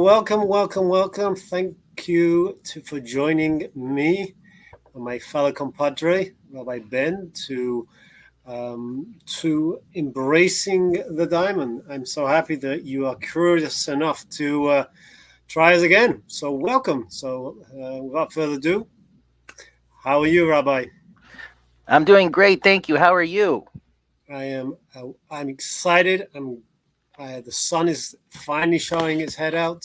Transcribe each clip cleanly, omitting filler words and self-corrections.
Welcome. Thank you for joining me and my fellow compadre, Rabbi Ben, to embracing the diamond. I'm so happy that you are curious enough to try us again. So welcome. Without further ado, how are you, Rabbi? I'm doing great, thank you. How are you? I am. I'm excited. The sun is finally showing its head out.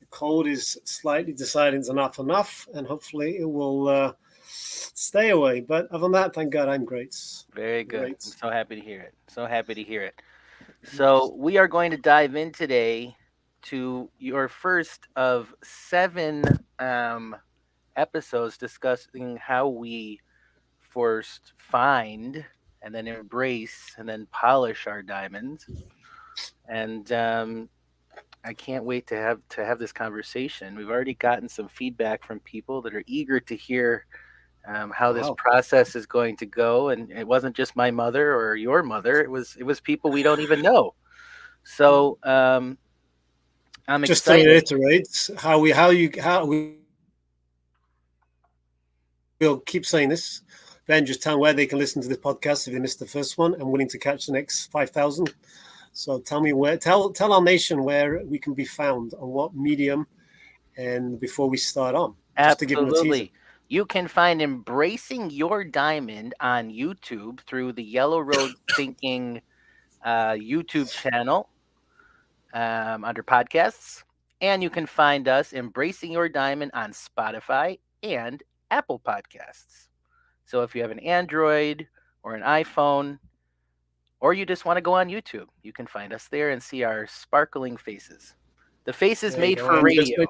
The cold is slightly deciding it's enough, and hopefully it will stay away. But other than that, thank God, I'm great. Very good. I'm Great. so happy to hear it. So happy to hear it. So, we are going to dive in today to your first of seven episodes discussing how we first find and then embrace and then polish our diamonds. And I can't wait to have this conversation. We've already gotten some feedback from people that are eager to hear how this Wow. process is going to go. And it wasn't just my mother or your mother; it was people we don't even know. So I'm Just to excited. reiterate, we'll keep saying this. Ben, just tell them where they can listen to this podcast if they missed the first one and willing to catch the next 5,000. So tell me tell our nation where we can be found on what medium, and before we start on, just to give them a teaser. Absolutely. You can find Embracing Your Diamond on YouTube through the Yellow Road Thinking YouTube channel under podcasts. And you can find us Embracing Your Diamond on Spotify and Apple Podcasts. So if you have an Android or an iPhone, or you just want to go on YouTube, you can find us there and see our sparkling faces. The faces There you made go. for radio.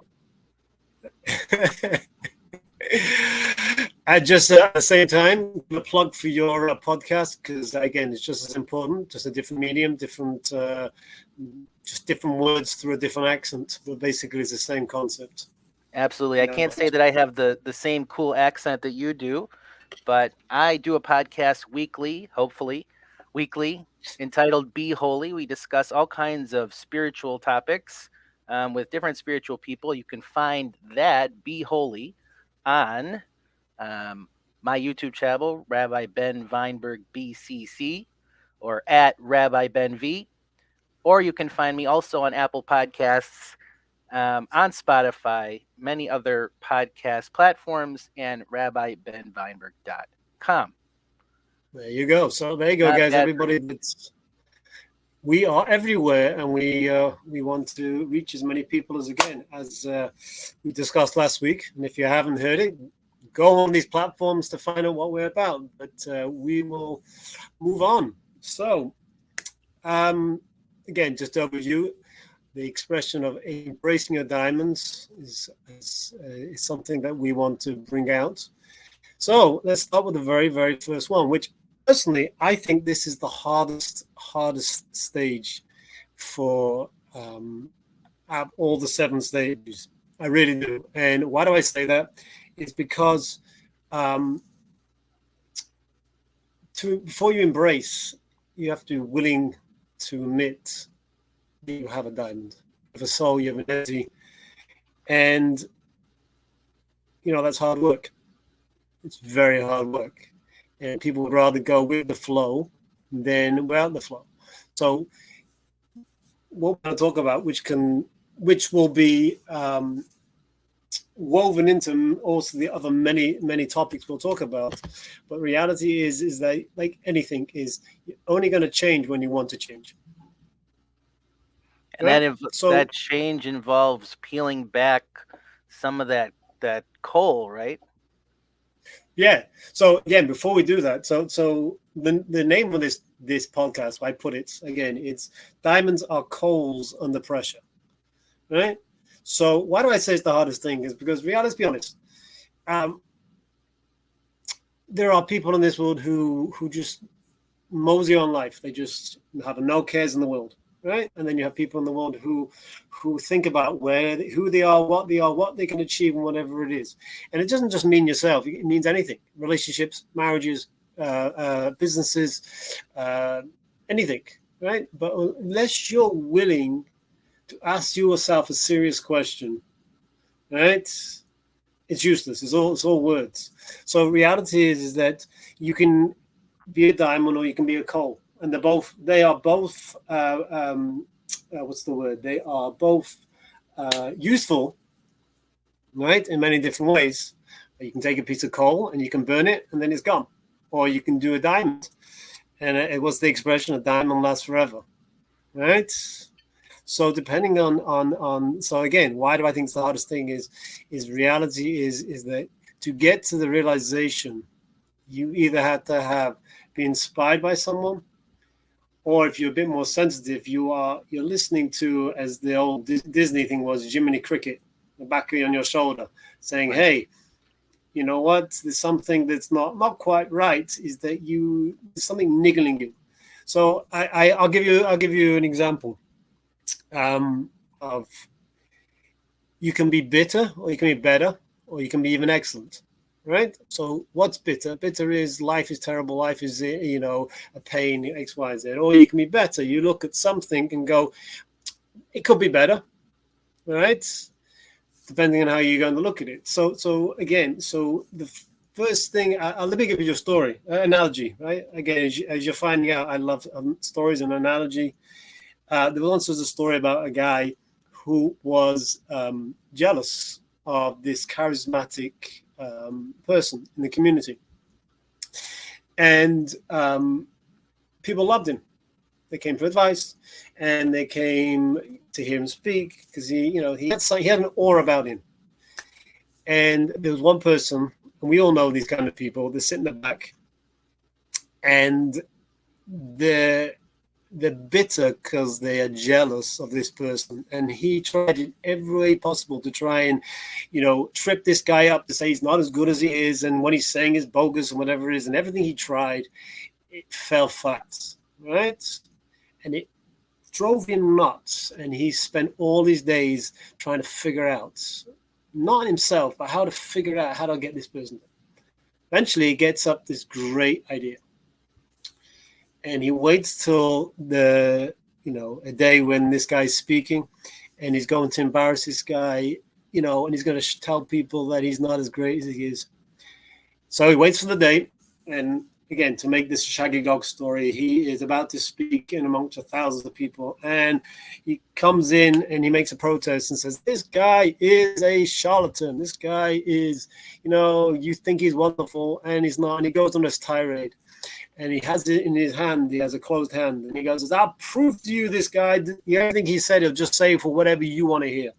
And just at the same time, a plug for your podcast, because again, it's just as important, just a different medium, just different words through a different accent, but basically it's the same concept. Absolutely. I Yeah. can't say that I have the same cool accent that you do, but I do a podcast weekly, hopefully weekly, entitled Be Holy. We discuss all kinds of spiritual topics with different spiritual people. You can find that Be Holy on um, my YouTube channel, Rabbi Ben Vineburg BCC, or at Rabbi Ben V. Or you can find me also on Apple Podcasts, on Spotify, many other podcast platforms, and rabbibenweinberg.com. There you go. So there you go, Not guys. bad for Everybody, we are everywhere, and we want to reach as many people as we discussed last week. And if you haven't heard it, go on these platforms to find out what we're about. But we will move on. So, again, just overview. The expression of embracing your diamonds is something that we want to bring out. So let's start with the very, very first one, which personally I think this is the hardest stage for all the seven stages. I really do. And why do I say that? It's because before you embrace, you have to be willing to admit that you have a diamond. You have a soul, you have an energy. And, that's hard work. It's very hard work. And people would rather go with the flow than without the flow. So what we're going to talk about, which will be woven into also the other many topics we'll talk about. But reality is that, like anything, is you're only going to change when you want to change. And Right? So that change involves peeling back some of that coal, right? yeah. So again, before we do that, so the name of this podcast, I put it again, it's Diamonds Are Coals Under Pressure. Right? So why do I say it's the hardest thing? Is because let's be honest. There are people in this world who just mosey on life. They just have no cares in the world, right? And then you have people in the world who think about who they are, what they can achieve, and whatever it is. And it doesn't just mean yourself; it means anything: relationships, marriages, businesses, anything, right? But unless you're willing to ask yourself a serious question, right? It's useless. It's all words. So reality is that you can be a diamond or you can be a coal, and they are both what's the word? They are both useful, right, in many different ways. You can take a piece of coal and you can burn it, and then it's gone. Or you can do a diamond, and it was the expression: "A diamond lasts forever," right? So depending on so again, why do I think it's the hardest thing is reality is that to get to the realization, you either have to have be inspired by someone, or if you're a bit more sensitive, you're listening to, as the old Disney thing was, Jiminy Cricket, the back on your shoulder, saying, Right. "Hey, you know what? There's something that's not quite right. Is that there's something niggling you?" So I'll give you an example of you can be bitter, or you can be better, or you can be even excellent. Right? So what's bitter? Bitter is life is terrible. Life is a pain. X, Y, Z. Or you can be better. You look at something and go, it could be better, right? Depending on how you're going to look at it. So again, the first thing, let me give you a story, analogy, right? Again, as you're finding out, I love stories and analogy. There once was a story about a guy who was jealous of this charismatic person in the community, and people loved him. They came for advice, and they came to hear him speak because he had an aura about him. And there was one person, and we all know these kind of people. They sit in the back, and they're bitter because they are jealous of this person. And he tried in every way possible to try and, trip this guy up to say he's not as good as he is, and what he's saying is bogus and whatever it is. And everything he tried, it fell flat, right? And it drove him nuts. And he spent all these days trying to figure out, not himself, but how to figure out how to get this person. Eventually, he gets up this great idea. And he waits till a day when this guy's speaking, and he's going to embarrass this guy, and he's going to tell people that he's not as great as he is. So he waits for the day, and again, to make this shaggy dog story, he is about to speak in amongst thousands of people, and he comes in and he makes a protest and says, "This guy is a charlatan. This guy is, you think he's wonderful, and he's not." And he goes on this tirade. And he has it in his hand. He has a closed hand. And he goes, "I'll prove to you this guy. Everything he said, he'll just say for whatever you want to hear."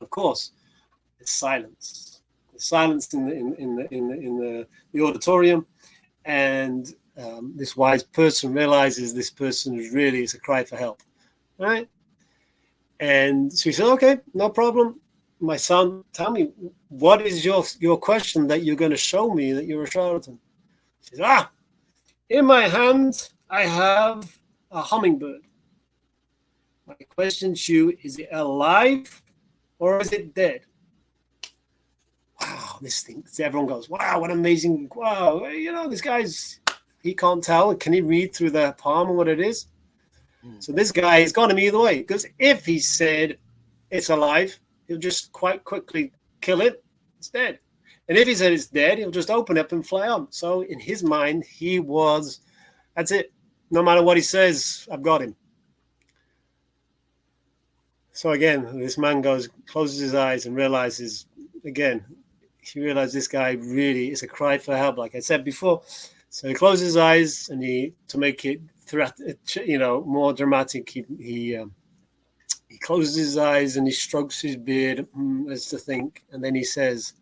Of course, there's silence. There's silence in the auditorium. And this wise person realizes this person really is a cry for help. Right? And so he said, "Okay, no problem. My son, tell me, what is your question that you're going to show me that you're a charlatan?" He says, "In my hand, I have a hummingbird. My question to you, is it alive or is it dead?" Wow, this thing, everyone goes, "Wow, what amazing, wow, this guy's, he can't tell. Can he read through the palm or what it is?" So this guy has got him either way, because if he said it's alive, he'll just quite quickly kill it. It's dead. And if he said it's dead, he'll just open up and fly on. So in his mind, that's it. No matter what he says, I've got him. So again, this man closes his eyes and realizes, again, he realized this guy really is a cry for help, like I said before. So he closes his eyes, and to make it more dramatic, he closes his eyes and he strokes his beard as to think, and then he says,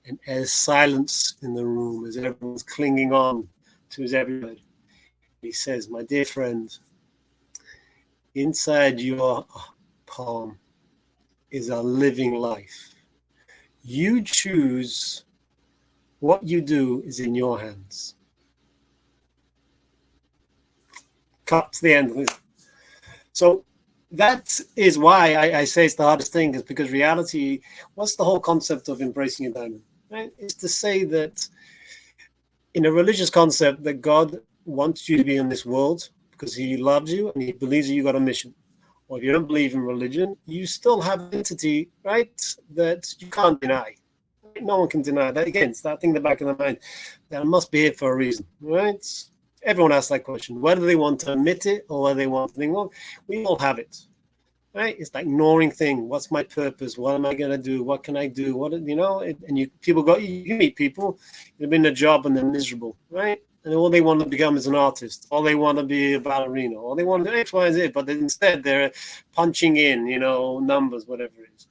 and there's silence in the room as everyone's clinging on to his every word. He says, "My dear friend, inside your palm is a living life. You choose what you do is in your hands." Cut to the end of it. So that is why I say it's the hardest thing, is because reality, what's the whole concept of embracing a diamond? Right? It's to say that in a religious concept that God wants you to be in this world because he loves you and he believes that you got a mission. or if you don't believe in religion, you still have an entity, right, that you can't deny. No one can deny that. Again, it's that thing in the back of the mind that it must be here for a reason, right? Everyone asks that question, whether they want to admit it or whether they want to think, well, we all have it, right? It's that ignoring thing. What's my purpose? What am I going to do? What can I do? What, and you meet people, they've been in a job and they're miserable, right? And all they want to become is an artist. All they want to be a ballerina. All they want to do X, Y, and Z. But instead, they're punching in, numbers, whatever it is.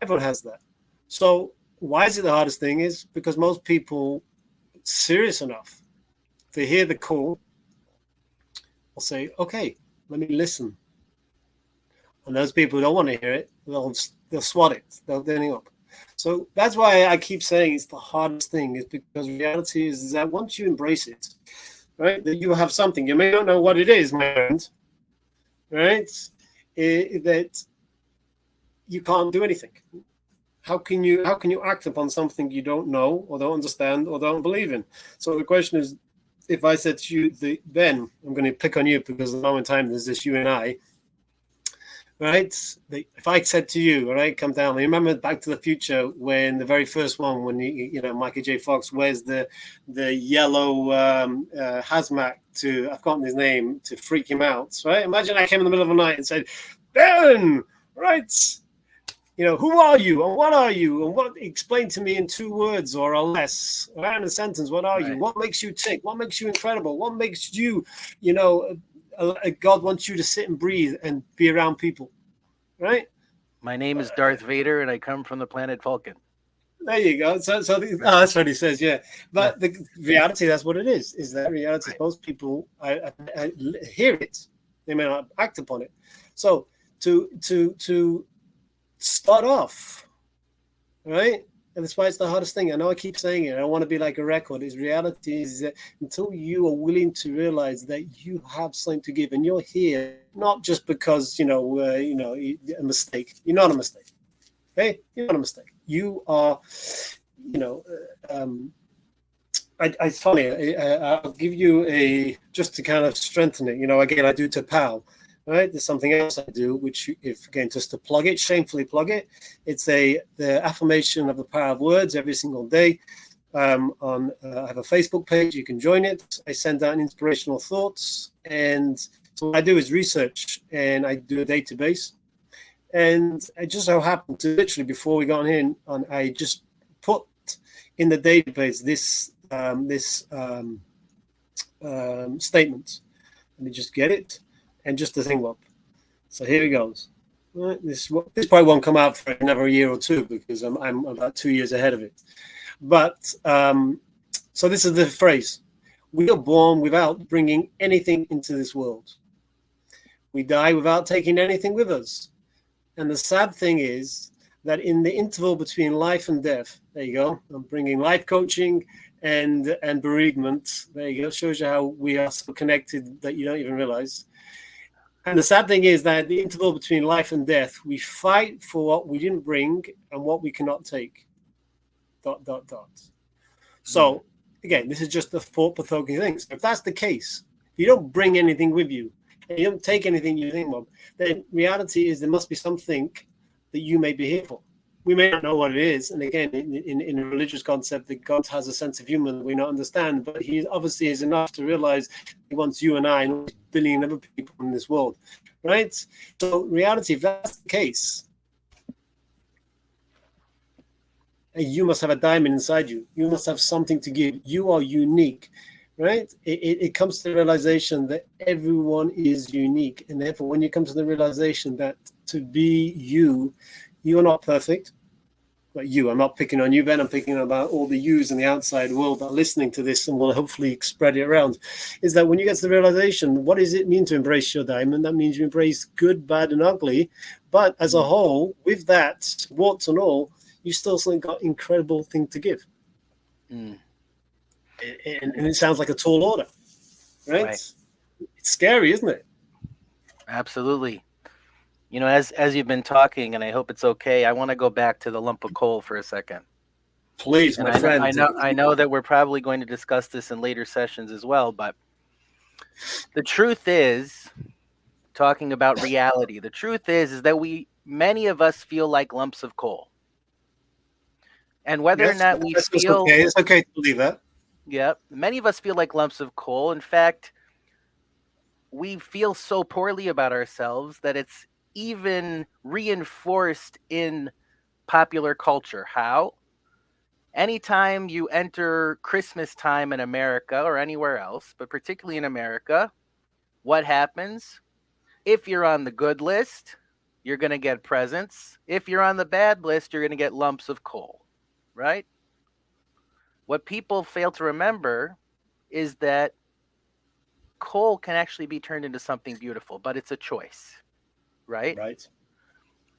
Everyone has that. So why is it the hardest thing? Is because most people, serious enough to hear the call, will say, okay, let me listen. And those people who don't want to hear it, they'll swat it. They'll hang up. So that's why I keep saying it's the hardest thing, is because reality is that once you embrace it, right, that you have something, you may not know what it is, my friend, right, that you can't do anything. How can you act upon something you don't know or don't understand or don't believe in? So the question is, if I said to you, then I'm going to pick on you because at the moment in time there's this you and I, right? If I said to you, all right, come down. Remember Back to the Future when the very first one, when Michael J. Fox wears the yellow hazmat to, I've forgotten his name, to freak him out, right? Imagine I came in the middle of the night and said, Ben, right? Who are you and what are you and what? Explain to me in 2 words or less, right? In a sentence, what are you? What makes you tick? What makes you incredible? What makes you, God wants you to sit and breathe and be around people, right? My name is Darth Vader, and I come from the planet Vulcan. There you go. That's what he says, yeah. But the reality, that's what it is. Is that reality? Most people I hear it, they may not act upon it. So to start off, right? And that's why it's the hardest thing. I know I keep saying it. I don't want to be like a record. His reality is that until you are willing to realize that you have something to give, and you're here not just because a mistake. You're not a mistake. Okay, you're not a mistake. You are, it's funny. I'll give you just to kind of strengthen it. Again, I do Tapao. Right, there's something else I do, which, if again, just to plug it, shamefully plug it. It's the affirmation of the power of words every single day. I have a Facebook page. You can join it. I send out inspirational thoughts, and so what I do is research, and I do a database. And I just so happened to literally before we got in, I just put in the database this statement. Let me just get it. And just to think up. So here it goes. Right, this probably won't come out for another year or 2 because I'm about 2 years ahead of it. But so this is the phrase: we are born without bringing anything into this world. We die without taking anything with us. And the sad thing is that in the interval between life and death, there you go. I'm bringing life coaching and bereavement. There you go. Shows you how we are so connected that you don't even realize. And the sad thing is that the interval between life and death, we fight for what we didn't bring and what we cannot take. ... So, again, this is just the thought-provoking thing. So if that's the case, if you don't bring anything with you, and you don't take anything you think of, then reality is there must be something that you may be here for. We may not know what it is. And again, in a religious concept, that God has a sense of humor that we don't understand, but he obviously is enough to realize he wants you and I and all these billion other people in this world, right? So reality, if that's the case, you must have a diamond inside you. You must have something to give. You are unique, right? It comes to the realization that everyone is unique. And therefore, when you come to the realization that to be you, you are not perfect. But I'm not picking on you, Ben. I'm picking about all the yous in the outside world that are listening to this and will hopefully spread it around. Is that when you get to the realization, what does it mean to embrace your diamond? That means you embrace good, bad, and ugly. But as a whole, with that, warts and all, you still got incredible thing to give. And it sounds like a tall order, right? It's scary, isn't it? Absolutely. As you've been talking, and I hope it's okay, I want to go back to the lump of coal for a second. Please, my friend. I know that we're probably going to discuss this in later sessions as well, but the truth is, talking about reality. The truth is that many of us feel like lumps of coal. And whether or Yes, not we that's feel, okay. It's okay to believe that. yeah, many of us feel like lumps of coal. In fact, we feel so poorly about ourselves that it's even reinforced in popular culture. How? Anytime you enter Christmas time in America or anywhere else, but particularly in America, what happens? If you're on the good list, you're going to get presents. If you're on the bad list, you're going to get lumps of coal, right? What people fail to remember is that coal can actually be turned into something beautiful, but it's a choice, right? Right.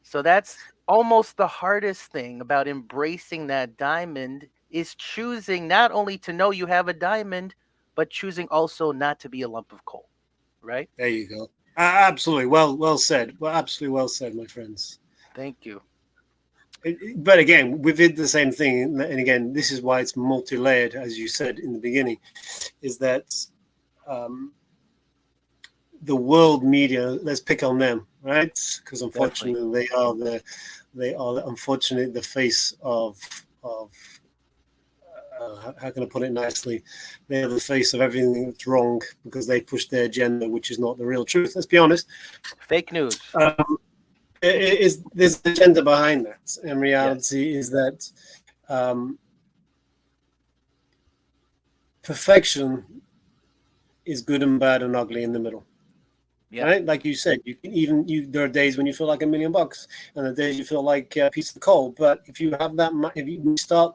So that's almost the hardest thing about embracing that diamond is choosing not only to know you have a diamond, but choosing also not to be a lump of coal, right? There you go. Absolutely. Well said. Well, absolutely well said, my friends. Thank you. But again, within the same thing, and again, this is why it's multi-layered, as you said in the beginning, is that um, the world media. Let's pick on them, right? Because Definitely. unfortunately, they are unfortunately the face of how can I put it nicely? They're the face of everything that's wrong because they push their agenda, which is not the real truth. Let's be honest. Fake news. There's an agenda behind that, and Yes. reality is that um, perfection is good and bad and ugly in the middle. Yeah. Right, like you said, you can there are days when you feel like $1,000,000, and the days you feel like a piece of coal. But if you have that, if you start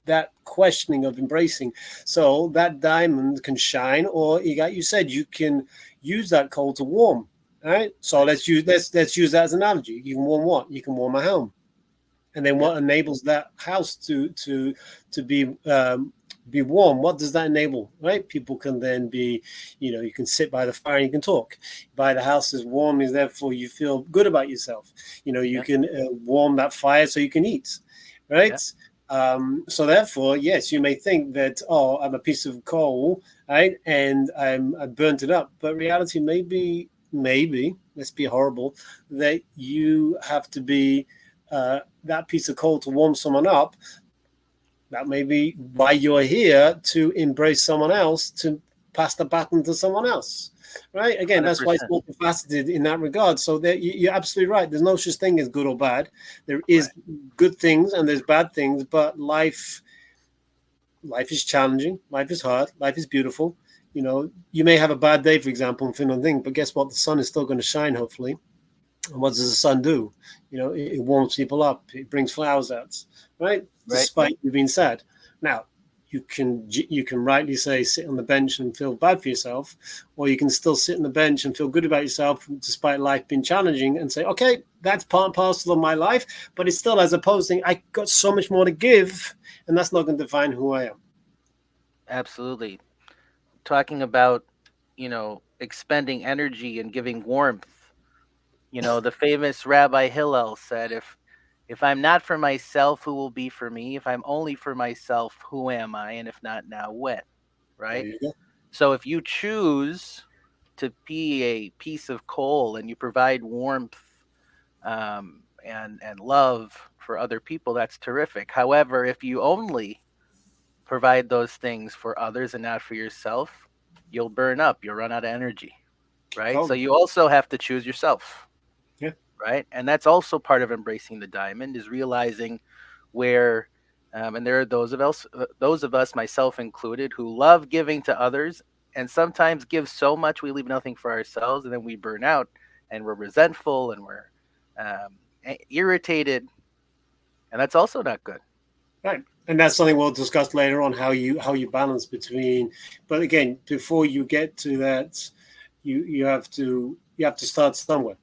that questioning of embracing, so that diamond can shine, or you said you can use that coal to warm. All right, so let's use that as an analogy. You can warm what? You can warm a home, and then Yep. what enables that house to be warm? What does that enable? Right, people can then be, you can sit by the fire and you can talk. By the house is warm, is therefore you feel good about yourself. You Yep. can warm that fire so you can eat. Right. Yep. So therefore, yes, you may think that, oh, I'm a piece of coal, right, and I burnt it up. But reality maybe, let's be horrible, that you have to be that piece of coal to warm someone up. That may be why you're here, to embrace someone else, to pass the baton to someone else. Right? Again, that's why it's 100%. multifaceted in that regard. So you're absolutely right. There's no such thing as good or bad. There is Right. good things and there's bad things, but life is challenging. Life is hard. Life is beautiful. You may have a bad day, for example, and feel nothing, but guess what? The sun is still going to shine, hopefully. And what does the sun do? It warms people up. It brings flowers out, right? Right. Despite you being sad. Now, you can rightly say sit on the bench and feel bad for yourself, or you can still sit on the bench and feel good about yourself despite life being challenging and say, okay, that's part and parcel of my life, but it's still as opposed to I got so much more to give, and that's not going to define who I am. Absolutely. Talking about, expending energy and giving warmth. The famous Rabbi Hillel said, if I'm not for myself, who will be for me? If I'm only for myself, who am I? And if not now, when? There Right? you go. So if you choose to be a piece of coal and you provide warmth and love for other people, that's terrific. However, if you only provide those things for others and not for yourself, you'll burn up. You'll run out of energy, right? So Totally. you also have to choose yourself, Yeah. right? And that's also part of embracing the diamond, is realizing where, and there are those of us, myself included, who love giving to others, and sometimes give so much we leave nothing for ourselves, and then we burn out, and we're resentful, and we're irritated, and that's also not good. Right. And that's something we'll discuss later on, how you balance between. But again, before you get to that, you have to start somewhere.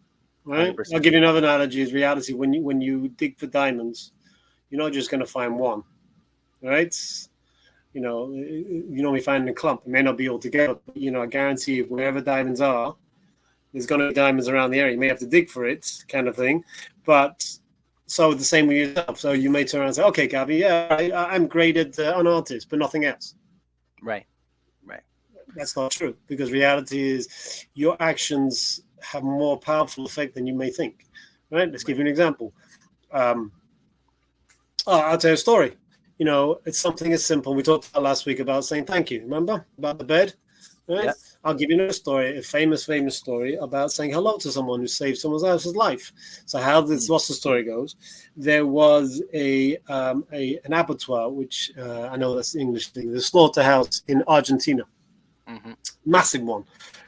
Right. I'll 100%. give you another analogy. Is reality, when you dig for diamonds, you're not just going to find one. Right. You normally find in a clump. It may not be all together, but I guarantee you, wherever diamonds are, there's going to be diamonds around the area. You may have to dig for it, kind of thing. But so the same with yourself. So you may turn around and say, okay, Gabby, yeah, I'm graded an artist, but nothing else. Right. Right. That's not true, because reality is your actions have more powerful effect than you may think. Right? Let's give you an example. I'll tell you a story. It's something as simple. We talked about last week about saying thank you. Remember about the bed? Right? Yeah. I'll give you another story, a famous story about saying hello to someone who saved someone else's life. So what's the story goes? There was an abattoir, which I know that's the English thing, the slaughterhouse in Argentina, massive one,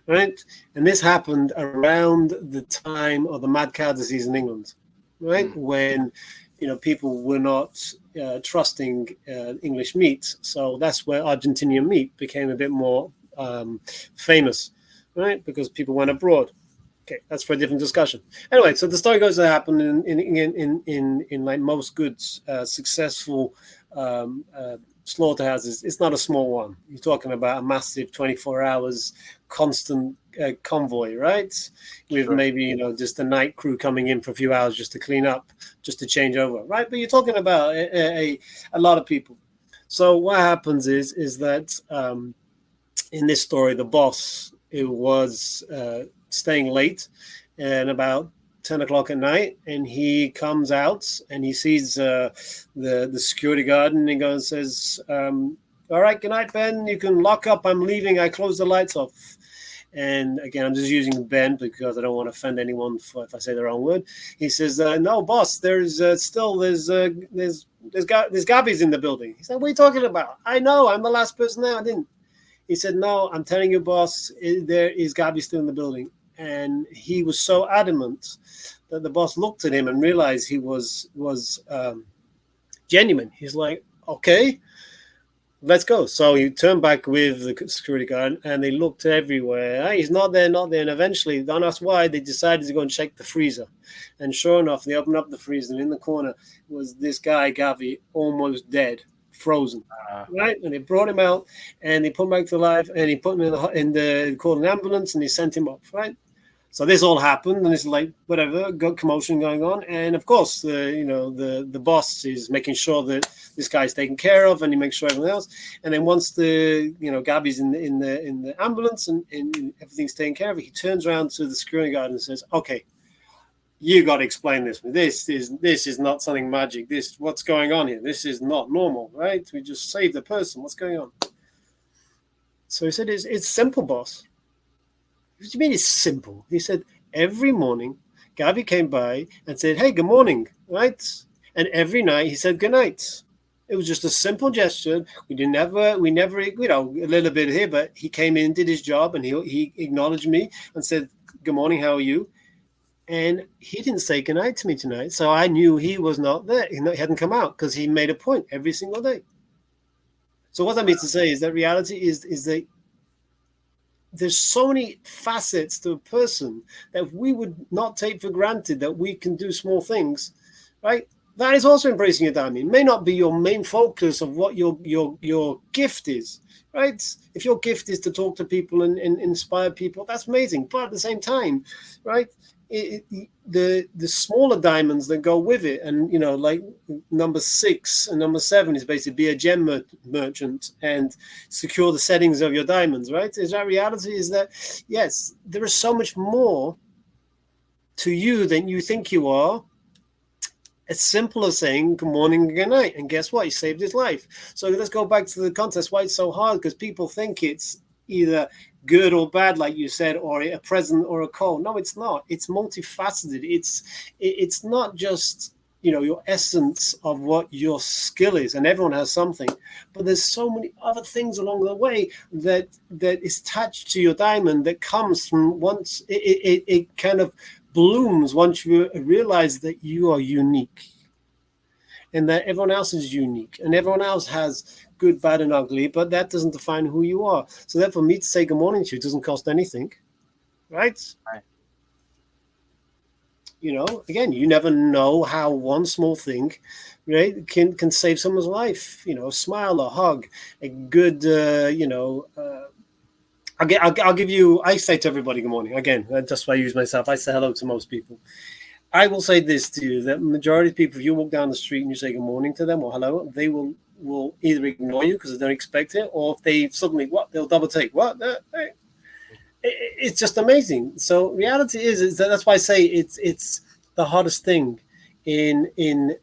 right? And this happened around the time of the mad cow disease in England, right? When people were not trusting English meat, so that's where Argentinian meat became a bit more famous, right? Because people went abroad. Okay, that's for a different discussion. Anyway, so the story goes that happened in like most good, successful slaughterhouses. It's not a small one. You're talking about a massive 24 hours constant convoy, right? With maybe just a night crew coming in for a few hours just to clean up, just to change over, right? But you're talking about a lot of people. So what happens is that in this story, the boss was staying late, and about 10 o'clock at night, and he comes out and he sees the security guard, and he goes and says, all right, good night, Ben, you can lock up, I'm leaving, I close the lights off. And again, I'm just using Ben because I don't want to offend anyone if I say the wrong word. He says, no, boss, there's Gavi's in the building. He said, what are you talking about? I know, I'm the last person there. I didn't. He said, no, I'm telling you, boss, there is Gavi still in the building. And he was so adamant that the boss looked at him and realized he was genuine. He's like, okay, let's go. So he turned back with the security guard, and they looked everywhere. He's not there, not there. And eventually, don't ask why, they decided to go and check the freezer. And sure enough, they opened up the freezer, and in the corner was this guy, Gavi, almost dead, frozen. Right? And they brought him out, and they put him back to life, and he put him called an ambulance, and they sent him off, right? So this all happened, and it's like whatever, got commotion going on, and of course, the boss is making sure that this guy's taken care of, and he makes sure everything else. And then once Gabi's in the ambulance and everything's taken care of, he turns around to the security guard and says, "Okay, you got to explain this. This is not something magic. What's going on here? This is not normal, right? We just saved the person. What's going on?" So he said, "It's simple, boss." What do you mean it's simple? He said, every morning, Gavi came by and said, hey, good morning, right? And every night he said, good night. It was just a simple gesture. We never, a little bit here, but he came in, did his job, and he acknowledged me and said, good morning, how are you? And he didn't say good night to me tonight. So I knew he was not there. He hadn't come out because he made a point every single day. So what that means to say is that reality is that there's so many facets to a person that we would not take for granted that we can do small things, right? That is also embracing your diamond. It may not be your main focus of what your gift is, right? If your gift is to talk to people and inspire people, that's amazing. But at the same time, right, the smaller diamonds that go with it, and like number 6 and number 7 is basically be a gem merchant and secure the settings of your diamonds, right? Is that reality? Is that, yes, there is so much more to you than you think you are. As simple as saying good morning and good night, and guess what? You saved his life. So let's go back to the context. Why it's so hard? Because people think it's either good or bad, like you said, or a present or a call. No, it's not. It's multifaceted. It's not just your essence of what your skill is, and everyone has something, but there's so many other things along the way that is attached to your diamond that comes from once it kind of blooms once you realize that you are unique and that everyone else is unique and everyone else has good, bad, and ugly, but that doesn't define who you are. So therefore, me to say good morning to you doesn't cost anything, right? Again, you never know how one small thing, right, can save someone's life. A smile, a hug, a good, I'll give you. I say to everybody good morning. Again, that's why I use myself. I say hello to most people. I will say this to you: that majority of people, if you walk down the street and you say good morning to them or hello, they will either ignore you because they don't expect it, or if they suddenly they'll double take. What? it's just amazing. So reality is that that's why I say it's the hardest thing in in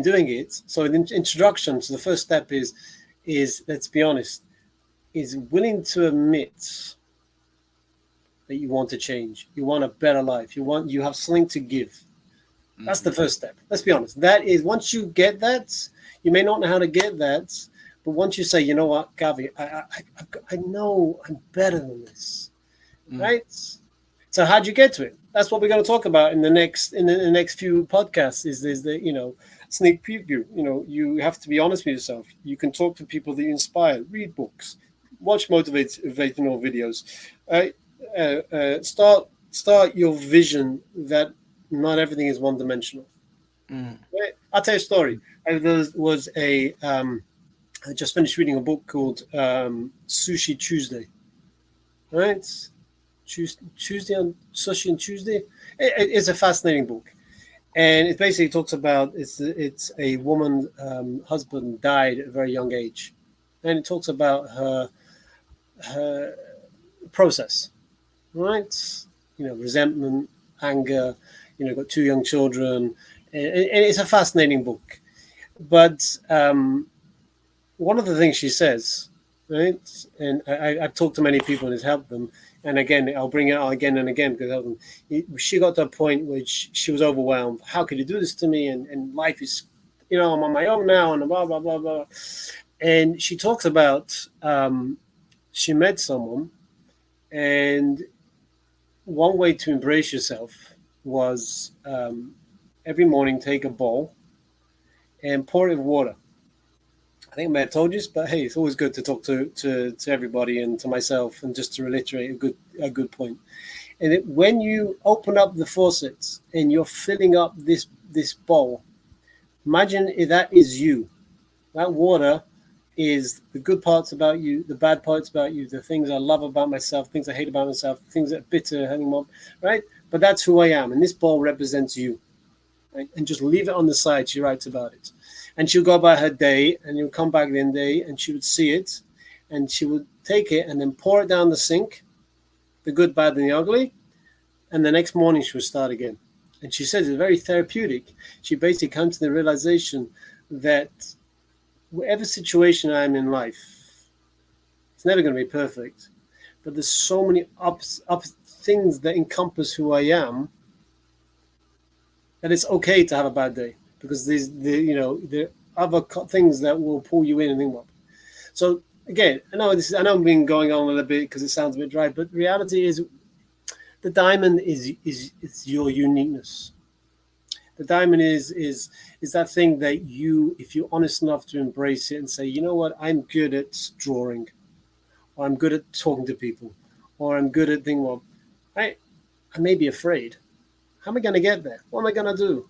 doing it. So in introduction, so the first step is let's be honest, is willing to admit that you want to change, you want a better life, you have something to give. That's the first step. Let's be honest. That is, once you get that, you may not know how to get that, but once you say, you know what, Gavi, I know I'm better than this, right? So how'd you get to it? That's what we're going to talk about in the next few podcasts. Is the sneak preview. You have to be honest with yourself. You can talk to people that you inspire, read books, watch motivational videos, start your vision that not everything is one dimensional. Right? I'll tell you a story. There was I just finished reading a book called Sushi Tuesday. Right? Tuesday on Sushi and Tuesday. It's a fascinating book, and it basically talks about it's a woman husband died at a very young age, and it talks about her process, right? Resentment, anger. Got two young children, and it's a fascinating book. But one of the things she says, right, and I've talked to many people and it's helped them. And again, I'll bring it out again and again because it helped them. She got to a point where she was overwhelmed. How could you do this to me? And life is, I'm on my own now, and blah blah blah blah. And she talks about she met someone, and one way to embrace yourself was every morning take a bowl and pour it with water. I think I may have told you this, but hey, it's always good to talk to everybody and to myself, and just to reiterate a good point. And when you open up the faucets and you're filling up this bowl, imagine if that is you. That water is the good parts about you, the bad parts about you, the things I love about myself, things I hate about myself, things that are bitter, right? But that's who I am, and this bowl represents you. Right? And just leave it on the side. She writes about it. And she'll go about her day, and you'll come back the end of the day, and she would see it, and she would take it and then pour it down the sink, the good, bad, and the ugly, and the next morning she would start again. And she says it's very therapeutic. She basically comes to the realization that whatever situation I'm in life, it's never going to be perfect, but there's so many up things that encompass who I am that it's okay to have a bad day, because there are other things that will pull you in and think, well. So again, I know I'm being going on a little bit because it sounds a bit dry, but reality is the diamond is your uniqueness. The diamond is that thing that you, if you're honest enough to embrace it and say, you know what, I'm good at drawing, or I'm good at talking to people, or I'm good at thinking, well, I may be afraid. How am I going to get there? What am I going to do?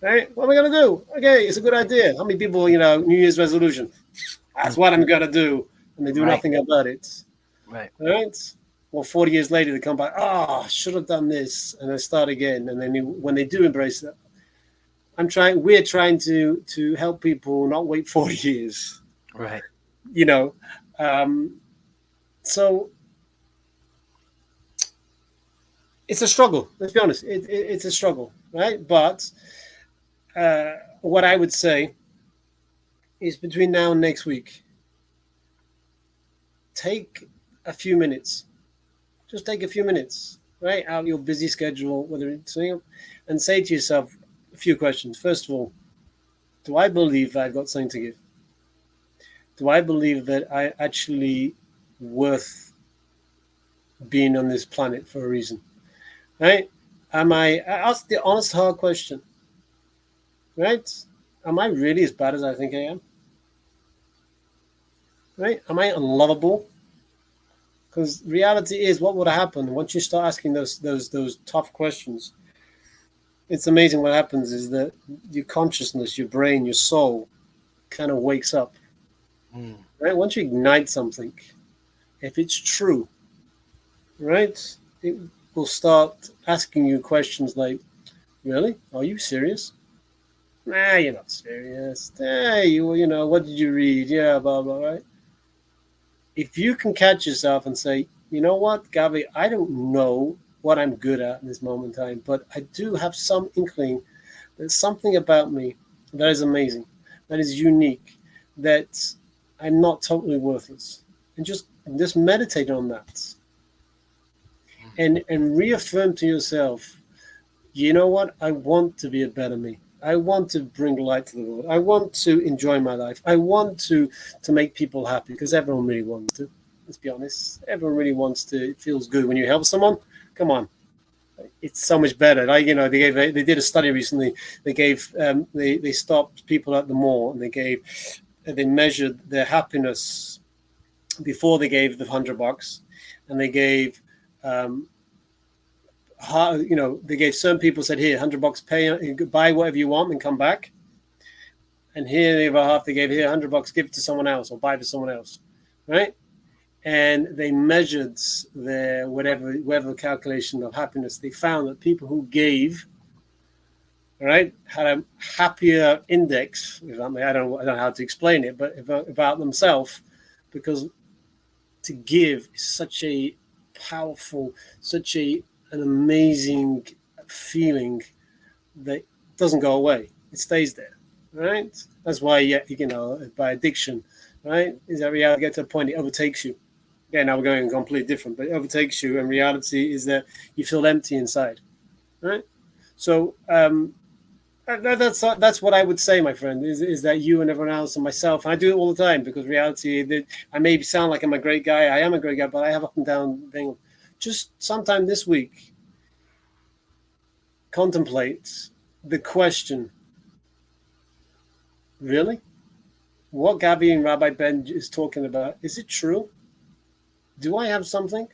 Right? What am I going to do? Okay, it's a good idea. How many people, New Year's resolution? That's what I'm going to do. And they do nothing about it. Right. Right? Well, 40 years later, they come back, I should have done this. And they start again. And then when they do embrace that, we're trying to help people not wait 40 years. Right. So it's a struggle. Let's be honest. It's a struggle, right? But what I would say is between now and next week, take a few minutes. Just take a few minutes, right, out of your busy schedule, whether it's and say to yourself a few questions. First of all, do I believe that I've got something to give? Do I believe that I actually worth being on this planet for a reason? Right? I ask the honest, hard question. Right? Am I really as bad as I think I am? Right? Am I unlovable? Because reality is, what would happen once you start asking those tough questions? It's amazing what happens is that your consciousness, your brain, your soul kind of wakes up. Right? Once you ignite something, if it's true, right, it will start asking you questions like, really? Are you serious? Nah, you're not serious. Hey, what did you read? Yeah, blah, blah, right? if you can catch yourself and say, you know what, Gavi, I don't know what I'm good at in this moment in time, but I do have some inkling. There's something about me that is amazing, that is unique, that I'm not totally worthless. And just meditate on that, and reaffirm to yourself, you know what? I want to be a better me. I want to bring light to the world. I want to enjoy my life. I want to make people happy, because everyone really wants to. Let's be honest. Everyone really wants to. It feels good when you help someone. Come on, it's so much better. Like, they did a study recently. They stopped people at the mall, and they measured their happiness before they gave the $100, and they gave they gave some people, said, here, $100, pay, buy whatever you want and come back. And here the other half, they gave, here, $100, give it to someone else or buy for someone else, right? And they measured their whatever calculation of happiness. They found that people who gave, right, had a happier index. I don't know how to explain it, but about themselves, because to give is such a powerful, an amazing feeling that doesn't go away. It stays there, right? That's why, by addiction, right, is that reality get to a point it overtakes you. Yeah, now we're going completely different, but it overtakes you, and reality is that you feel empty inside, right? So that's what I would say, my friend, is that you and everyone else and myself, and I do it all the time, because reality, that I may sound like I'm a great guy, I am a great guy, but I have up and down thing. Just sometime this week, contemplate the question, really? What Gavi and Rabbi Ben is talking about, is it true? Do I have something?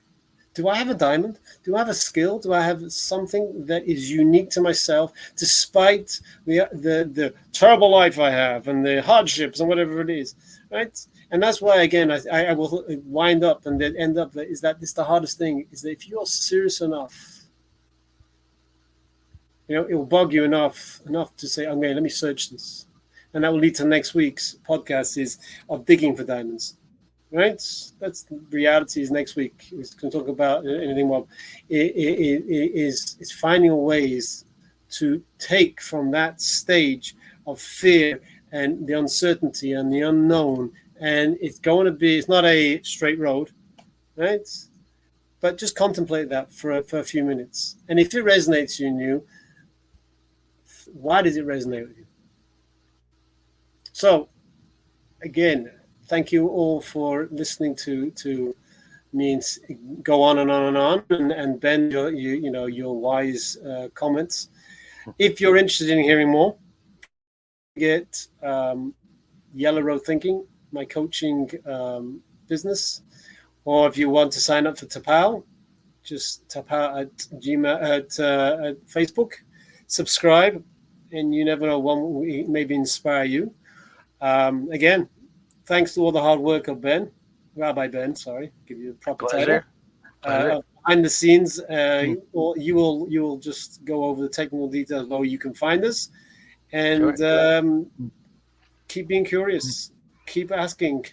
Do I have a diamond? Do I have a skill? Do I have something that is unique to myself, despite the terrible life I have and the hardships and whatever it is, right? And that's why, again, I will wind up and then end up that is that this the hardest thing, is that if you're serious enough, it will bug you enough to say, okay, let me search this. And that will lead to next week's podcast is of digging for diamonds. Right? That's reality. Is next week. We can talk about anything more. It's finding ways to take from that stage of fear and the uncertainty and the unknown. And it's not a straight road, right? But just contemplate that for a few minutes. And if it resonates in you, why does it resonate with you? So, again, thank you all for listening to me go on and on and on, and Ben, your wise comments. If you're interested in hearing more, get Yellow Road Thinking, my coaching business, or if you want to sign up for Tapao, just Tapao at Gmail at Facebook, subscribe, and you never know, one will maybe inspire you. Again, thanks to all the hard work of Rabbi Ben, sorry, give you a proper title. Behind the scenes, or you will just go over the technical details of how you can find us, and keep being curious, keep asking.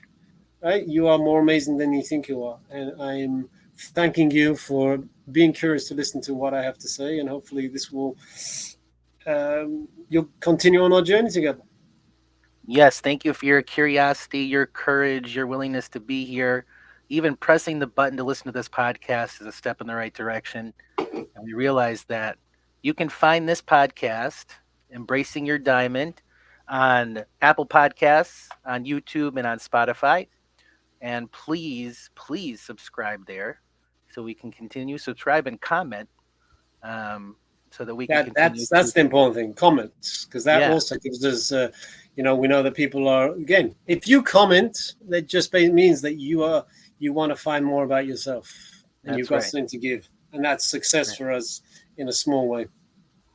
Right, you are more amazing than you think you are, and I'm thanking you for being curious to listen to what I have to say, and hopefully this will you'll continue on our journey together. Yes, thank you for your curiosity, your courage, your willingness to be here. Even pressing the button to listen to this podcast is a step in the right direction. And we realize that you can find this podcast, Embracing Your Diamond, on Apple Podcasts, on YouTube, and on Spotify. And please subscribe there so we can continue. Subscribe and comment so that we can continue. That's the important thing, comments, because that also gives us, we know that people are, again, if you comment, that just means that you want to find more about yourself, and you've got something to give. And that's success for us in a small way.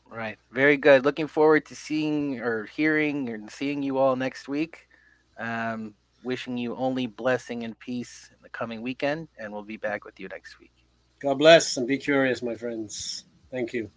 Right. Very good. Looking forward to seeing or hearing and seeing you all next week. Wishing you only blessing and peace in the coming weekend, and we'll be back with you next week. God bless, and be curious, my friends. Thank you.